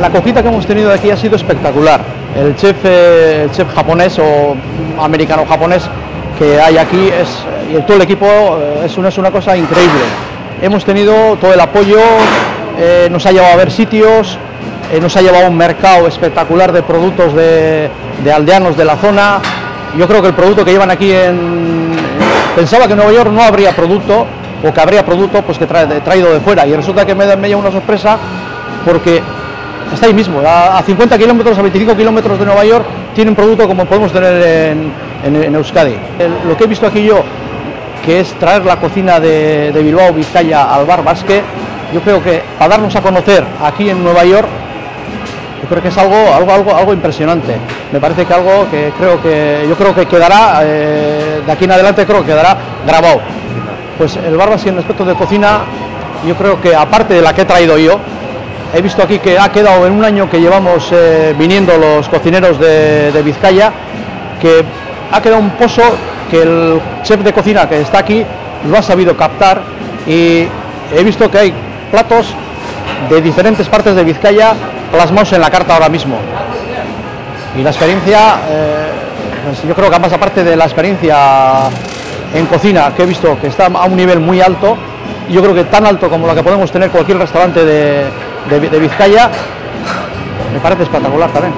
La acogida que hemos tenido aquí ha sido espectacular. El chef japonés o americano-japonés que hay aquí y todo el equipo es una cosa increíble. Hemos tenido todo el apoyo, nos ha llevado a ver sitios, nos ha llevado a un mercado espectacular de productos de aldeanos de la zona. Yo creo que el producto que llevan aquí pensaba que en Nueva York no habría producto, o que habría producto pues que traído de fuera, y resulta que me lleva una sorpresa porque está ahí mismo, a 50 kilómetros, a 25 kilómetros de Nueva York, tienen producto como podemos tener en Euskadi. Lo que he visto aquí yo, que es traer la cocina de Bilbao, Vizcaya al Bar Basque, yo creo que para darnos a conocer aquí en Nueva York, yo creo que es algo impresionante. Me parece que algo que yo creo que quedará, de aquí en adelante creo que quedará grabado. Pues el Bar Basque en aspecto de cocina, yo creo que aparte de la que he traído yo, he visto aquí que ha quedado en un año que llevamos viniendo los cocineros de Vizcaya, que ha quedado un pozo que el chef de cocina que está aquí lo ha sabido captar, y he visto que hay platos de diferentes partes de Vizcaya plasmados en la carta ahora mismo. Y la experiencia, pues yo creo que más aparte de la experiencia en cocina que he visto que está a un nivel muy alto, y yo creo que tan alto como la que podemos tener cualquier restaurante de Vizcaya, me parece espectacular también.